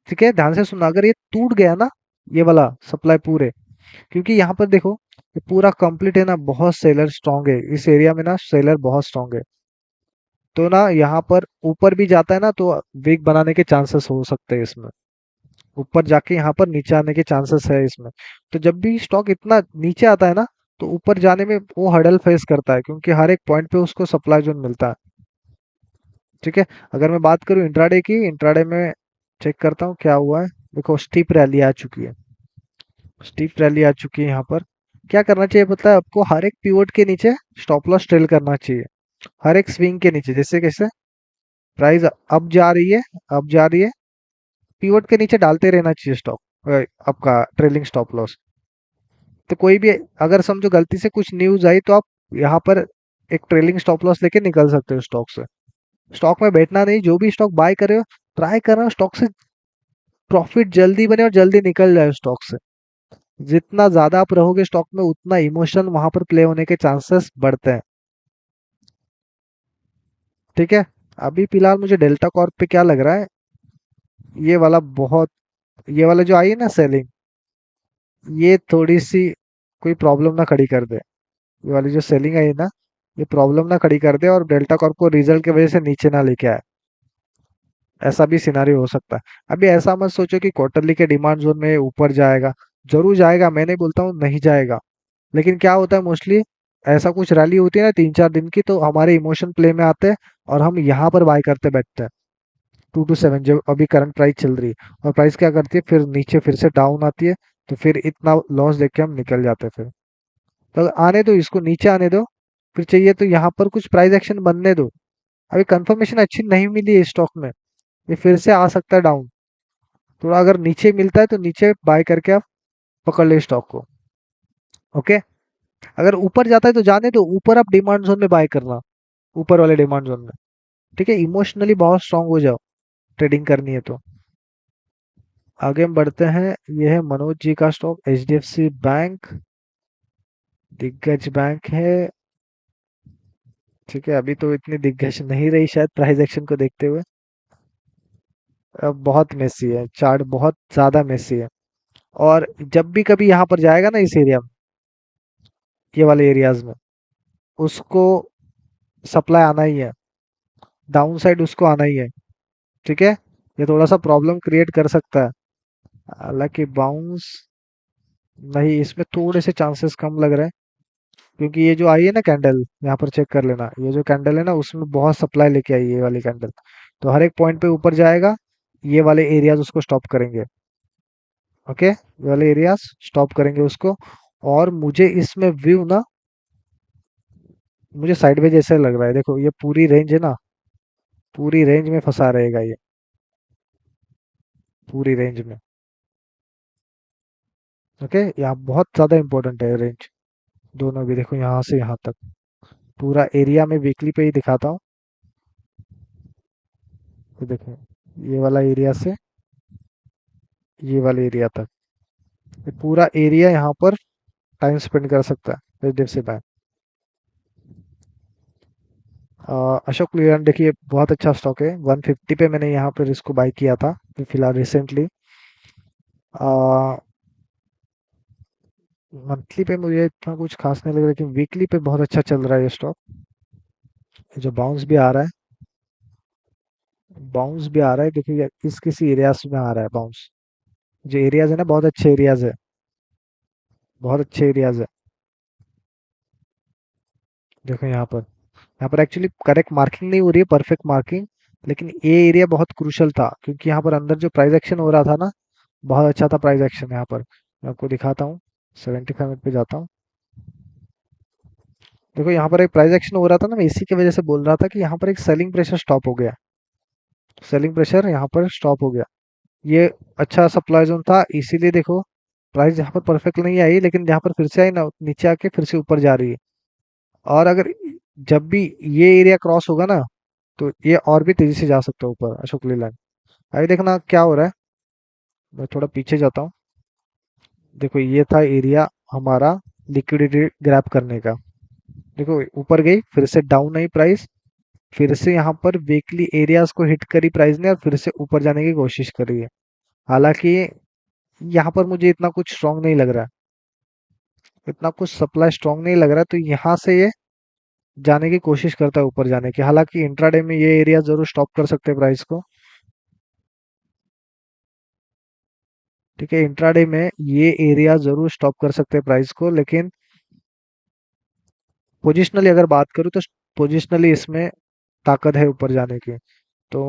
ठीक है, ध्यान से सुनना, अगर ये टूट गया ना, ये वाला सप्लाई पूरे, क्योंकि यहाँ पर देखो ये पूरा कंप्लीट है ना, बहुत सेलर स्ट्रांग है इस एरिया में ना, सेलर बहुत स्ट्रांग है, तो ना यहाँ पर ऊपर भी जाता है ना, तो वीक बनाने के चांसेस हो सकते हैं इसमें, ऊपर जाके यहाँ पर नीचे आने के चांसेस है इसमें। तो जब भी स्टॉक इतना नीचे आता है ना, तो ऊपर जाने में वो हडल फेस करता है, क्योंकि हर एक पॉइंट पे उसको सप्लाई जोन मिलता है। ठीक है। अगर मैं बात करूँ इंट्राडे की, इंट्राडे में चेक करता हूँ क्या हुआ है। देखो स्टीप रैली आ चुकी है, स्टीप रैली आ चुकी है यहाँ पर। क्या करना चाहिए पता है आपको, हर एक पिवोट के नीचे स्टॉप लॉस ट्रेल करना चाहिए, हर एक स्विंग के नीचे। जैसे कैसे, प्राइस अब जा रही है, अब जा रही है, पिवोट के नीचे डालते रहना चाहिए स्टॉप आपका ट्रेलिंग स्टॉप लॉस। तो कोई भी अगर समझो गलती से कुछ न्यूज आई तो आप यहाँ पर एक ट्रेलिंग स्टॉप लॉस लेके निकल सकते हो स्टॉक से। स्टॉक में बैठना नहीं, जो भी स्टॉक बाय करे हो ट्राई करना स्टॉक से प्रॉफिट जल्दी बने और जल्दी निकल जाए स्टॉक से। जितना ज्यादा आप रहोगे स्टॉक में उतना इमोशन वहां पर प्ले होने के चांसेस बढ़ते हैं। ठीक है। अभी फिलहाल मुझे डेल्टा कॉर्प पे क्या लग रहा है, ये वाला बहुत, ये वाला जो आई है ना सेलिंग, ये थोड़ी सी कोई प्रॉब्लम ना खड़ी कर दे। ये वाली जो सेलिंग आई है ना, ये प्रॉब्लम ना खड़ी कर दे और डेल्टा कॉर्प को रिजल्ट की वजह से नीचे ना लेके आए। ऐसा भी सिनारियो हो सकता है। अभी ऐसा मत सोचो कि क्वार्टरली के डिमांड जोन में ऊपर जाएगा, जरूर जाएगा, मैं नहीं बोलता हूँ नहीं जाएगा। लेकिन क्या होता है मोस्टली, ऐसा कुछ रैली होती है ना 3-4 दिन की, तो हमारे इमोशन प्ले में आते हैं और हम यहाँ पर बाय करते बैठते हैं। 2 to 7 जो अभी करंट प्राइस चल रही है, और प्राइस क्या करती है फिर नीचे फिर से डाउन आती है, तो फिर इतना लॉस देख के हम निकल जाते हैं फिर। तो आने दो इसको, नीचे आने दो, फिर चाहिए तो यहाँ पर कुछ प्राइस एक्शन बनने दो। अभी कंफर्मेशन अच्छी नहीं मिली है स्टॉक में, ये फिर से आ सकता है डाउन। थोड़ा अगर नीचे मिलता है तो नीचे बाय करके आप पकड़ ले स्टॉक को। ओके। अगर ऊपर जाता है तो जाने दो, ऊपर आप डिमांड जोन में बाय करना, ऊपर वाले डिमांड जोन में। ठीक है, इमोशनली बहुत स्ट्रांग हो जाओ ट्रेडिंग करनी है तो। आगे हम बढ़ते हैं। ये है मनोज जी का स्टॉक, एचडीएफसी बैंक, दिग्गज बैंक है। ठीक है, अभी तो इतनी दिग्गज नहीं रही शायद प्राइस एक्शन को देखते हुए। अब बहुत मेसी है चार्ट, बहुत ज्यादा मेसी है। और जब भी कभी यहाँ पर जाएगा ना इस एरिया में, ये वाले एरियाज में, उसको सप्लाई आना ही है, डाउन साइड उसको आना ही है। ठीक है। ये थोड़ा सा प्रॉब्लम क्रिएट कर सकता है, हालांकि बाउंस नहीं, इसमें थोड़े से चांसेस कम लग रहे हैं। क्योंकि ये जो आई है ना कैंडल, यहाँ पर चेक कर लेना, ये जो कैंडल है ना उसमें बहुत सप्लाई लेके आई है ये वाली कैंडल। तो हर एक पॉइंट पे ऊपर जाएगा, ये वाले एरियाज उसको स्टॉप करेंगे। ओके, ये वाले एरियाज स्टॉप करेंगे उसको। और मुझे इसमें व्यू ना, मुझे साइडवेज जैसे लग रहा है। देखो ये पूरी रेंज है ना, पूरी रेंज में फंसा रहेगा ये, पूरी रेंज में। ओके, यहाँ बहुत ज्यादा इंपॉर्टेंट है रेंज, दोनों भी। देखो यहाँ से यहाँ तक पूरा एरिया में वीकली पे ही दिखाता हूँ। तो देखो ये वाला एरिया से ये वाले एरिया तक, ये पूरा एरिया यहाँ पर टाइम स्पेंड कर सकता है एचडीएफसी बैंक। अशोक लीलैंड देखिए बहुत अच्छा स्टॉक है, 150 पे मैंने यहाँ पर इसको बाई किया था फिलहाल रिसेंटली। मंथली पे मुझे इतना कुछ खास नहीं लग रहा, लेकिन वीकली पे बहुत अच्छा चल रहा है ये स्टॉक। जो बाउंस भी आ रहा है, बाउंस भी आ रहा है, देखिए किस किस एरियाज में आ रहा है बाउंस। जो एरियाज है ना बहुत अच्छे एरियाज है, बहुत अच्छे एरियाज है। देखो यहाँ पर एक्चुअली करेक्ट मार्किंग नहीं हो रही है, परफेक्ट मार्किंग। लेकिन ये एरिया बहुत क्रूशल था, क्योंकि यहाँ पर अंदर जो प्राइस एक्शन हो रहा था ना, बहुत अच्छा था प्राइस एक्शन यहाँ पर। मैं आपको दिखाता हूँ, 75 मिनट पे जाता हूँ। देखो यहाँ पर एक प्राइस एक्शन हो रहा था ना, मैं इसी की वजह से बोल रहा था कि यहाँ पर एक सेलिंग प्रेशर स्टॉप हो गया, सेलिंग प्रेशर यहाँ पर स्टॉप हो गया। ये अच्छा सप्लाई जोन था, इसीलिए देखो प्राइस यहाँ पर परफेक्ट नहीं आई, लेकिन यहाँ पर फिर से आई ना, नीचे आके फिर से ऊपर जा रही है। और अगर जब भी ये एरिया क्रॉस होगा ना, तो ये और भी तेजी से जा सकता है ऊपर अशोक लीलैंड। अभी देखना क्या हो रहा है, मैं थोड़ा पीछे जाता हूँ। देखो ये था एरिया हमारा लिक्विडिटी ग्रैब करने का। देखो ऊपर गई, फिर से डाउन आई प्राइस, फिर से यहाँ पर वीकली एरियाज को हिट करी प्राइस ने, और फिर से ऊपर जाने की कोशिश कर रही है। हालांकि यहाँ पर मुझे इतना कुछ स्ट्रांग नहीं लग रहा है, इतना कुछ सप्लाई स्ट्रांग नहीं लग रहा है, तो यहाँ से ये जाने की कोशिश करता है ऊपर जाने की। हालांकि इंट्राडे में ये एरिया जरूर स्टॉप कर सकते हैं प्राइस को। ठीक है, इंट्राडे में ये एरिया जरूर स्टॉप कर सकते हैं प्राइस को, लेकिन पोजिशनली अगर बात करूँ तो पोजिशनली इसमें ताकत है ऊपर जाने की। तो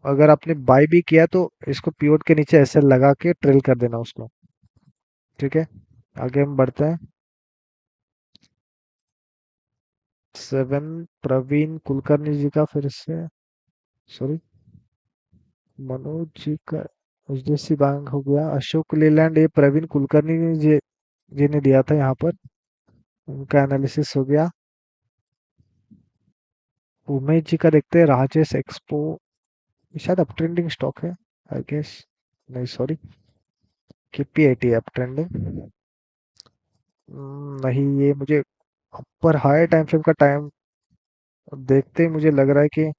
अगर आपने बाय भी किया तो इसको पीओट के नीचे ऐसे लगा के ट्रेल कर देना उसको। ठीक है, आगे हम बढ़ते हैं। 7 प्रवीण कुलकर्णी जी का फिर से, सॉरी, मनोज जी का एचडीएफसी बैंक हो गया, अशोक लेलैंड ये प्रवीण कुलकर्णी जी ने दिया था यहाँ पर, उनका एनालिसिस हो गया। उमेश जी का देखते हैं, राजेश एक्सपो, शायद अप ट्रेंडिंग स्टॉक है आई गेस, नहीं सॉरी, केपीआईटी अप ट्रेंडिंग, नहीं ये मुझे अपर हाई टाइम फ्रेम का टाइम देखते ही मुझे लग रहा है कि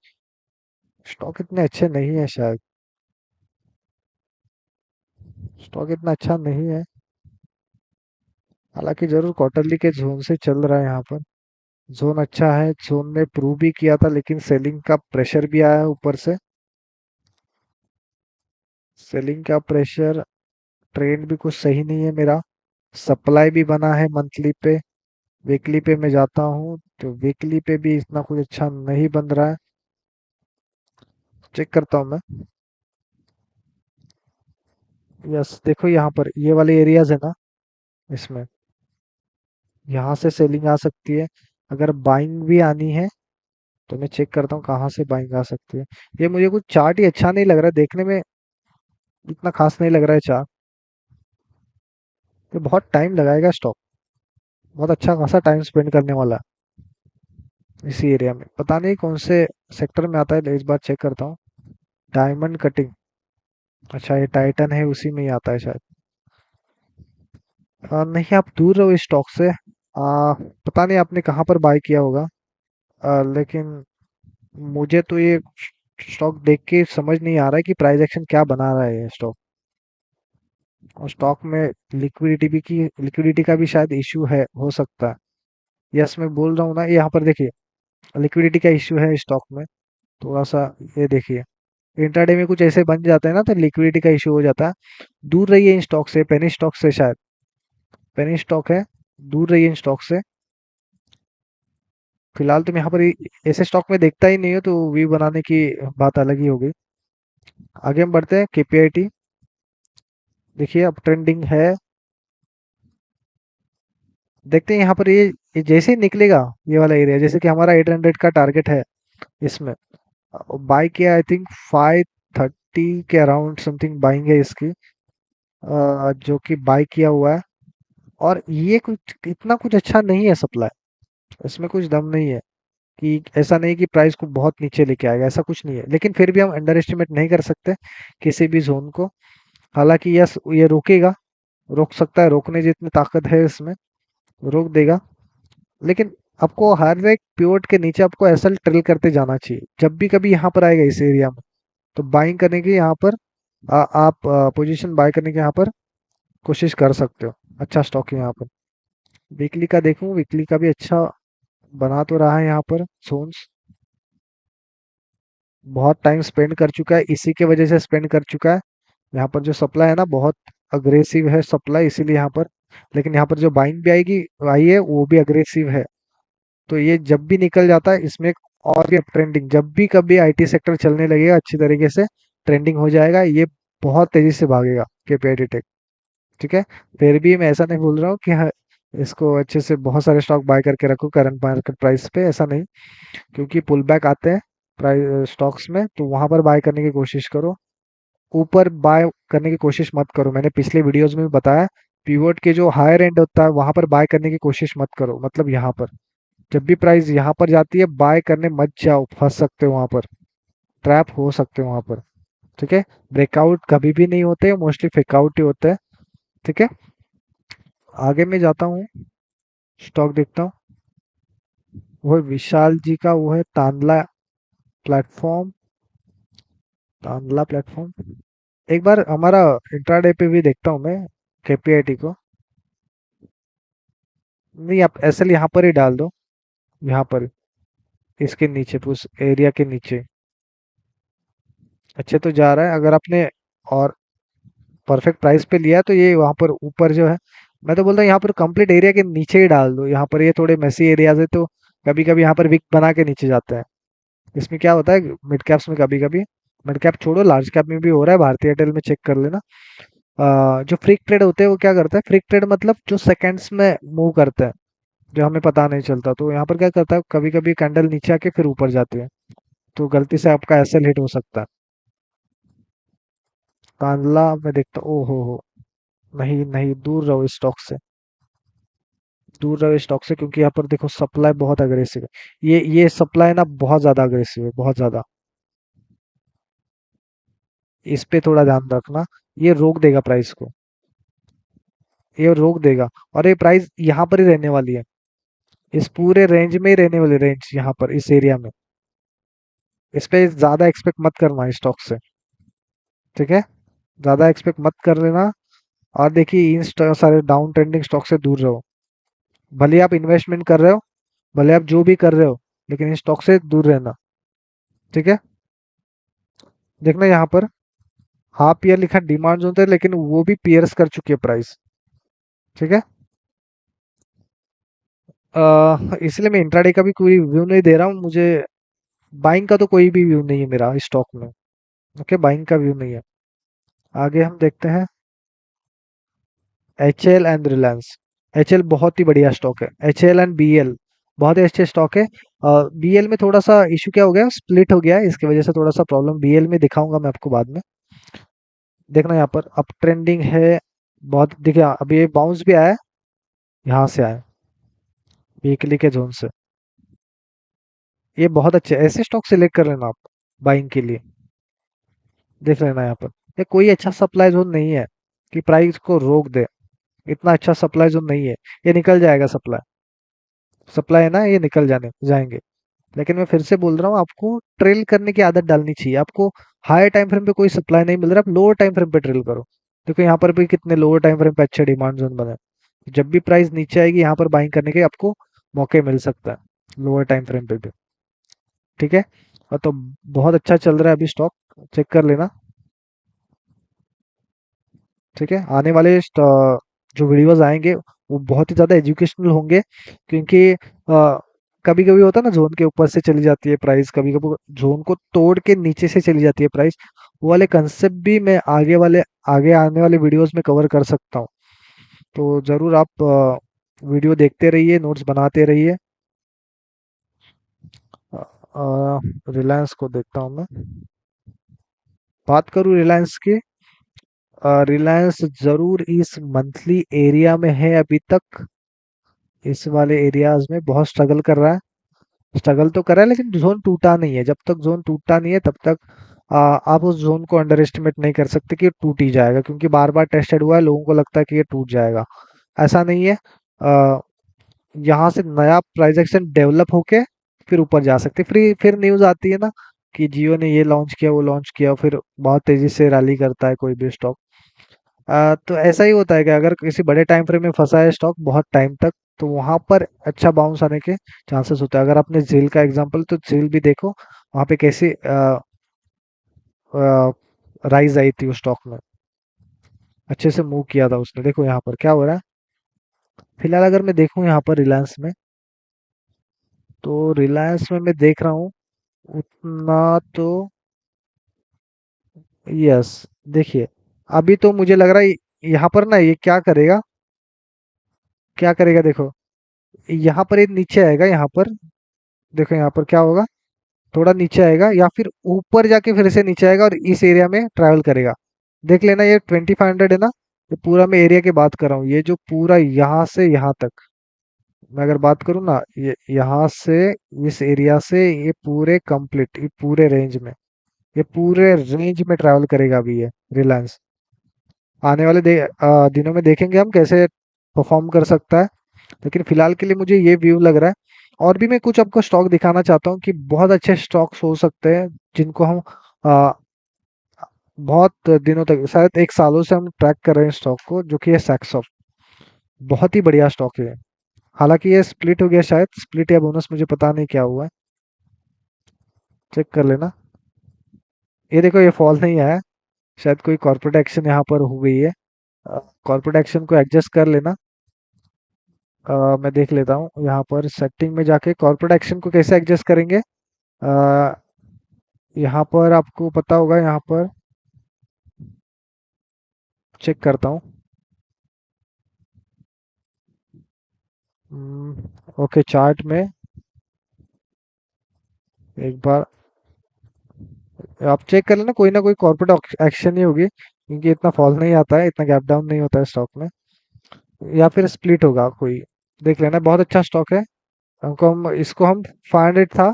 स्टॉक इतने अच्छे नहीं है शायद, स्टॉक इतना अच्छा नहीं है। हालांकि जरूर क्वार्टरली के जोन से चल रहा है यहाँ पर, जोन अच्छा है, जोन ने प्रूव भी किया था, लेकिन सेलिंग का प्रेशर भी आया है ऊपर से, सेलिंग का प्रेशर, ट्रेंड भी कुछ सही नहीं है मेरा, सप्लाई भी बना है मंथली पे, वीकली पे मैं जाता हूँ तो वीकली पे भी इतना कुछ अच्छा नहीं बन रहा है। चेक करता हूँ मैं। यस, देखो यहाँ पर ये वाले एरियाज है ना, इसमें यहाँ से सेलिंग आ सकती है, अगर बाइंग भी आनी है तो मैं चेक करता हूँ कहाँ से बाइंग आ सकती है। ये मुझे कुछ चार्ट ही अच्छा नहीं लग रहा है देखने में, इतना खास नहीं लग रहा है चार्ट, ये बहुत टाइम लगाएगा स्टॉक, बहुत अच्छा खासा टाइम स्पेंड करने वाला है इसी एरिया में, पता नहीं कौन से सेक्टर में आता है, इस बार चेक करता हूँ। डायमंड कटिंग, अच्छा ये टाइटन है उसी में ही आता है शायद। नहीं, आप दूर रहो इस स्टॉक से, पता नहीं आपने कहाँ पर बाय किया होगा, लेकिन मुझे तो ये स्टॉक देख के समझ नहीं आ रहा है कि प्राइस एक्शन क्या बना रहा है ये स्टॉक, और स्टॉक में लिक्विडिटी का भी शायद इशू है, हो सकता है। यस, मैं बोल रहा हूँ ना, यहाँ पर देखिए लिक्विडिटी का इशू है स्टॉक में थोड़ा सा, ये देखिए इंट्राडे में कुछ ऐसे बन जाता है ना तो लिक्विडिटी का इशू हो जाता है। दूर रहिए इन स्टॉक से, पेनी स्टॉक से शायद, पेनी स्टॉक है, दूर रहिए इन स्टॉक से। फिलहाल तो मैं यहाँ पर ऐसे स्टॉक में देखता ही नहीं हूँ, तो व्यू बनाने की बात अलग ही हो गई। आगे हम बढ़ते हैं, केपीआईटी देखिए अब ट्रेंडिंग है, देखते हैं यहाँ पर ये जैसे ही निकलेगा, ये वाला एरिया जैसे कि हमारा 800 का टारगेट है, इसमें बाय किया आई थिंक 530 के अराउंड समथिंग बाइंग है इसकी, जो कि बाय किया हुआ है, और ये कुछ इतना कुछ अच्छा नहीं है सप्लाई, इसमें कुछ दम नहीं है, कि ऐसा नहीं कि प्राइस को बहुत नीचे लेके आएगा, ऐसा कुछ नहीं है, लेकिन फिर भी हम अंडर एस्टिमेट नहीं कर सकते किसी भी जोन को। हालांकि यस ये रोकेगा, रोक सकता है, रोकने जितनी ताकत है इसमें, रोक देगा, लेकिन आपको हर एक पिवट के नीचे आपको ऐसा ट्रेल करते जाना चाहिए, जब भी कभी यहाँ पर आएगा इस एरिया में तो बाइंग करने की यहाँ पर आप पोजीशन बाय करने की यहाँ पर कोशिश कर सकते हो, अच्छा स्टॉक है यहाँ पर। वीकली का देखूं, वीकली का भी अच्छा बना तो रहा है यहाँ पर सोन्स, बहुत टाइम स्पेंड कर चुका है, इसी के वजह से स्पेंड कर चुका है, यहाँ पर जो सप्लाई है ना बहुत अग्रेसिव है सप्लाई, इसीलिए यहाँ पर, लेकिन यहाँ पर जो बाइंग भी आएगी आई है वो भी अग्रेसिव है, तो ये जब भी निकल जाता है इसमें और भी ट्रेंडिंग, जब भी कभी आईटी सेक्टर चलने लगेगा अच्छी तरीके से ट्रेंडिंग हो जाएगा, ये बहुत तेजी से भागेगा केपीआईटी टेक। ठीक है, फिर भी मैं ऐसा नहीं बोल रहा हूँ कि हाँ इसको अच्छे से बहुत सारे स्टॉक बाय करके रखो करंट मार्केट प्राइस पे, ऐसा नहीं, क्योंकि पुल बैक आते हैं प्राइस स्टॉक्स में तो वहां पर बाय करने की कोशिश करो, ऊपर बाय करने की कोशिश मत करो, मैंने पिछले वीडियोस में भी बताया, पीवोट के जो हायर एंड होता है वहां पर बाय करने की कोशिश मत करो, मतलब यहाँ पर जब भी प्राइस यहाँ पर जाती है बाय करने मत जाओ, फंस सकते हो वहां पर, ट्रैप हो सकते हो वहां पर। ठीक है, ब्रेकआउट कभी भी नहीं होते, मोस्टली फेकआउट ही होते हैं। ठीक है, आगे मैं जाता हूँ, स्टॉक देखता हूँ, वो है विशाल जी का, वो है तांदला प्लेटफॉर्म, तांदला प्लेटफॉर्म, एक बार हमारा इंट्राडे पे भी देखता हूँ मैं केपीआईटी को, नहीं आप एसएल यहाँ पर ही डाल दो, यहाँ पर इसके नीचे उस एरिया के नीचे अच्छे तो जा रहा है, अगर आपने और परफेक्ट प्राइस पे लिया है तो ये वहां पर ऊपर जो है, मैं तो बोलता हूँ यहाँ पर कंप्लीट एरिया के नीचे ही डाल दो, यहाँ पर ये थोड़े मेसी एरियाज है तो कभी कभी यहाँ पर विक बना के नीचे जाते हैं, इसमें क्या होता है मिड कैप्स में कभी कभी, मिड कैप छोड़ो लार्ज कैप में भी हो रहा है, भारतीय एयरटेल में चेक कर लेना। जो फ्रीक ट्रेड होते हैं वो क्या करता है, फ्रीक ट्रेड मतलब जो सेकंड्स में मूव करते हैं, जो हमें पता नहीं चलता, तो यहाँ पर क्या करता है कभी कभी कैंडल नीचे आके फिर ऊपर जाती है, तो गलती से आपका एसएल हिट हो सकता है। कांडला मैं देखता, ओ हो, नहीं नहीं, दूर रहो इस स्टॉक से, दूर रहो इस स्टॉक से, क्योंकि यहाँ पर देखो सप्लाई बहुत अग्रेसिव है, ये सप्लाई ना बहुत ज्यादा अग्रेसिव है, बहुत ज्यादा। इस पे थोड़ा ध्यान रखना, ये रोक देगा प्राइस को, ये रोक देगा। और ये प्राइस यहाँ पर ही रहने वाली है, इस पूरे रेंज में ही रहने वाली, रेंज यहाँ पर इस एरिया में, इस पे ज्यादा एक्सपेक्ट मत करना इस स्टॉक से, ठीक है, ज्यादा एक्सपेक्ट मत कर लेना। और देखिए इन सारे डाउन ट्रेंडिंग स्टॉक से दूर रहो, भले आप इन्वेस्टमेंट कर रहे हो, भले आप जो भी कर रहे हो, लेकिन इन स्टॉक से दूर रहना, ठीक है। देखना यहाँ पर हाफ ईयर लिखा डिमांड जोन था, लेकिन वो भी पियर्स कर चुकी है प्राइस, ठीक है। इसलिए मैं इंट्राडे का भी कोई व्यू नहीं दे रहा हूँ, मुझे बाइंग का तो कोई भी व्यू नहीं है मेरा इस स्टॉक में, ओके, बाइंग का व्यू नहीं है। आगे हम देखते हैं H L and Reliance. H L बहुत ही बढ़िया स्टॉक है, H L and B L बहुत ही अच्छे स्टॉक है। बी एल में थोड़ा सा इशू क्या हो गया, स्प्लिट हो गया है, इसकी वजह से थोड़ा सा प्रॉब्लम बी एल में दिखाऊंगा मैं आपको बाद में। देखना यहाँ पर अप ट्रेंडिंग है बहुत, देखिए अभी ये बाउंस भी आया है, यहाँ से आया वीकली के जोन से, ये बहुत अच्छे, ऐसे स्टॉक सिलेक्ट कर लेना आप बाइंग के लिए। देख लेना यहाँ पर, ये कोई अच्छा सप्लाई जोन नहीं है कि प्राइस को रोक दे, इतना अच्छा सप्लाई जोन नहीं है, ये निकल जाएगा सप्लाई, सप्लाई है ना, ये निकल जाने जाएंगे। लेकिन मैं फिर से बोल रहा हूँ, आपको ट्रेल करने की आदत डालनी चाहिए आपको। हायर टाइम फ्रेम पे कोई सप्लाई नहीं मिल रहा, आप लोअर टाइम फ्रेम पे ट्रेल करो। देखो यहाँ पर भी कितने लोअर टाइम फ्रेम पे अच्छे डिमांड जोन बने, जब भी प्राइस नीचे आएगी यहाँ पर बाइंग करने के आपको मौके मिल सकता है लोअर टाइम फ्रेम पे भी, ठीक है। और तो बहुत अच्छा चल रहा है अभी स्टॉक, चेक कर लेना, ठीक है। आने वाले जो वीडियोस आएंगे वो बहुत ही ज़्यादा एजुकेशनल होंगे, क्योंकि कभी कभी होता है ना जोन के ऊपर से चली जाती है प्राइस, कभी कभी जोन को तोड़ के नीचे से चली जाती है प्राइस, वो वाले कंसेप्ट भी मैं आगे आने वाले वीडियोस में कवर कर सकता हूँ। तो ज़रूर आप वीडियो देखते रहिए, नोट्स बनाते रहिए। रिलायंस को देखता हूँ मैं, बात करूँ रिलायंस की, रिलायंस जरूर इस मंथली एरिया में है अभी तक, इस वाले एरियाज में बहुत स्ट्रगल कर रहा है, स्ट्रगल तो कर रहा है, लेकिन जोन टूटा नहीं है, जब तक जोन टूटा नहीं है तब तक आप उस जोन को अंडर एस्टिमेट नहीं कर सकते कि ये टूट ही जाएगा, क्योंकि बार बार टेस्टेड हुआ है, लोगों को लगता है कि ये टूट जाएगा, ऐसा नहीं है। आ, यहाँ से नया प्राइस एक्शन डेवलप होके फिर ऊपर जा सकते, फिर न्यूज आती है ना कि जियो ने ये लॉन्च किया वो लॉन्च किया, फिर बहुत तेजी से रैली करता है कोई भी स्टॉक। तो ऐसा ही होता है कि अगर किसी बड़े टाइम फ्रेम में फंसा है स्टॉक बहुत टाइम तक, तो वहां पर अच्छा बाउंस आने के चांसेस होते हैं। अगर आपने जेल का एग्जांपल, तो जेल भी देखो वहां पे कैसे राइज आई थी उस स्टॉक में, अच्छे से मूव किया था उसने। देखो यहाँ पर क्या हो रहा है, फिलहाल अगर मैं देखूं यहाँ पर रिलायंस में, तो रिलायंस में मैं देख रहा हूँ उतना तो, यस, देखिए अभी तो मुझे लग रहा है यहाँ पर ना ये क्या करेगा, क्या करेगा देखो, यहाँ पर ये नीचे आएगा यहाँ पर, देखो यहाँ पर क्या होगा, थोड़ा नीचे आएगा या फिर ऊपर जाके फिर से नीचे आएगा और इस एरिया में ट्रैवल करेगा। देख लेना ये 2500 है ना, ये पूरा मैं एरिया की बात कर रहा हूँ, ये जो पूरा यहाँ से यहाँ तक मैं अगर बात करूँ ना, ये यहाँ से इस एरिया से ये पूरे कंप्लीट, ये पूरे रेंज में, ये पूरे रेंज में ट्रैवल करेगा अभी ये रिलायंस। आने वाले दिनों में देखेंगे हम कैसे परफॉर्म कर सकता है, लेकिन फिलहाल के लिए मुझे ये व्यू लग रहा है। और भी मैं कुछ आपको स्टॉक दिखाना चाहता हूँ कि बहुत अच्छे स्टॉक्स हो सकते हैं, जिनको हम आ, बहुत दिनों तक, शायद एक सालों से हम ट्रैक कर रहे हैं स्टॉक को, जो कि है सैक्सॉफ्ट, बहुत ही बढ़िया स्टॉक है। हालांकि ये स्प्लिट हो गया, शायद स्प्लिट या बोनस, मुझे पता नहीं क्या हुआ है, चेक कर लेना। ये देखो ये फॉल नहीं आया, शायद कोई कॉर्पोरेट एक्शन यहाँ पर हो गई है, कॉर्पोरेट एक्शन को एडजस्ट कर लेना। मैं देख लेता हूँ यहाँ पर सेटिंग में जाके कॉर्पोरेट एक्शन को कैसे एडजस्ट करेंगे। यहाँ पर आपको पता होगा, यहाँ पर चेक करता हूँ। ओके, चार्ट में एक बार आप चेक कर लेना, कोई ना कोई कॉर्पोरेट एक्शन ही होगी, क्योंकि इतना फॉल नहीं आता है, इतना गैप डाउन नहीं होता है स्टॉक में। या फिर स्प्लिट होगा कोई, देख लेना। बहुत अच्छा स्टॉक है। हम 500 था,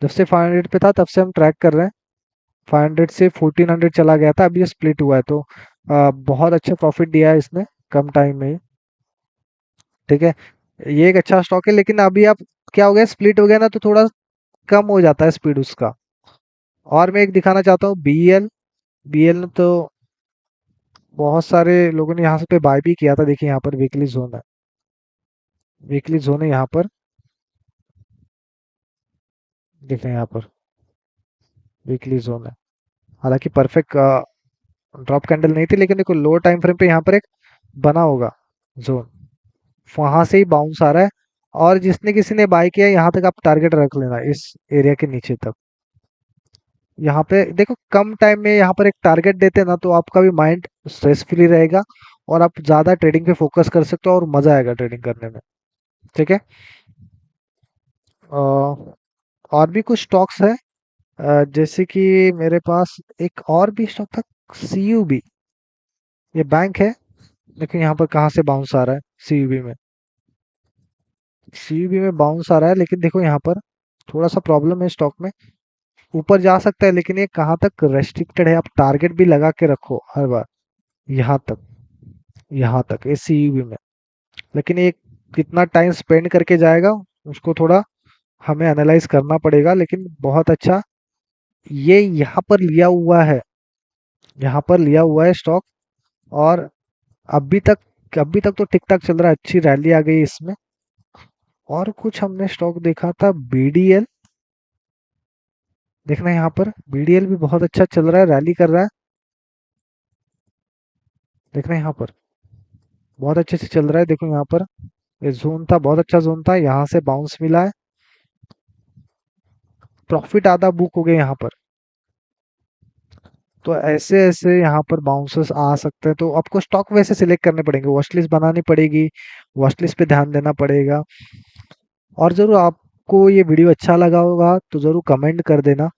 जब से 500 पे था तब से हम ट्रैक कर रहे हैं। 500 से 1400 चला गया था, अभी ये स्प्लिट हुआ है, तो बहुत अच्छा प्रॉफिट दिया है इसने कम टाइम में ही। ठीक है, ये एक अच्छा स्टॉक है, लेकिन अभी आप क्या हो गया, स्प्लिट हो गया ना, तो थोड़ा कम हो जाता है स्पीड उसका। और मैं एक दिखाना चाहता हूँ, बीएल। बीएल ने तो बहुत सारे लोगों ने यहाँ से पे बाय भी किया था। देखिए यहाँ पर वीकली जोन है, वीकली जोन है यहाँ पर। देख रहे हैं यहाँ पर वीकली जोन है। हालांकि परफेक्ट ड्रॉप कैंडल नहीं थी, लेकिन देखो लो टाइम फ्रेम पे यहाँ पर एक बना होगा जोन, वहां से ही बाउंस आ रहा है। और जिसने किसी ने बाय किया, यहाँ तक आप टारगेट रख लेना, इस एरिया के नीचे तक। यहाँ पे देखो कम टाइम में यहाँ पर एक टारगेट देते हैं ना, तो आपका भी माइंड स्ट्रेस फ्री रहेगा, और आप ज्यादा ट्रेडिंग पे फोकस कर सकते हो और मजा आएगा ट्रेडिंग करने में। ठीक है। और भी कुछ स्टॉक्स है, जैसे कि मेरे पास एक और भी स्टॉक था, सीयूबी। ये बैंक है, लेकिन यहाँ पर कहाँ से बाउंस आ रहा है सीयूबी में। सीयूबी में बाउंस आ रहा है, लेकिन देखो यहाँ पर थोड़ा सा प्रॉब्लम है स्टॉक में। ऊपर जा सकता है, लेकिन ये कहाँ तक रेस्ट्रिक्टेड है, आप टारगेट भी लगा के रखो हर बार। यहाँ तक, यहाँ तक ये सीयूबी में। लेकिन ये कितना टाइम स्पेंड करके जाएगा, उसको थोड़ा हमें एनालाइज करना पड़ेगा, लेकिन बहुत अच्छा ये यहाँ पर लिया हुआ है, यहाँ पर लिया हुआ है स्टॉक। और अभी तक तो ठीक ठाक चल रहा है, अच्छी रैली आ गई इसमें। और कुछ हमने स्टॉक देखा था, बीडीएल। देखना यहाँ पर बीडीएल भी बहुत अच्छा चल रहा है, रैली कर रहा है। देखना यहाँ पर बहुत अच्छे से चल रहा है। देखो यहाँ पर ये जोन था, बहुत अच्छा जोन था, यहाँ से बाउंस मिला है, प्रॉफिट आधा बुक हो गया यहाँ पर। तो ऐसे ऐसे यहाँ पर बाउंसर्स आ सकते हैं, तो आपको स्टॉक वैसे सिलेक्ट करने पड़ेंगे, वॉच लिस्ट बनानी पड़ेगी, वॉच लिस्ट पे ध्यान देना पड़ेगा। और जरूर आपको ये वीडियो अच्छा लगा होगा तो जरूर कमेंट कर देना,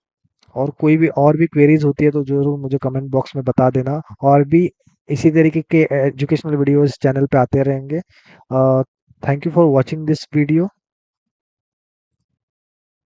और कोई भी और भी क्वेरीज होती है तो जरूर मुझे कमेंट बॉक्स में बता देना। और भी इसी तरीके के एजुकेशनल वीडियोस चैनल पे आते रहेंगे। Thank you for watching this video.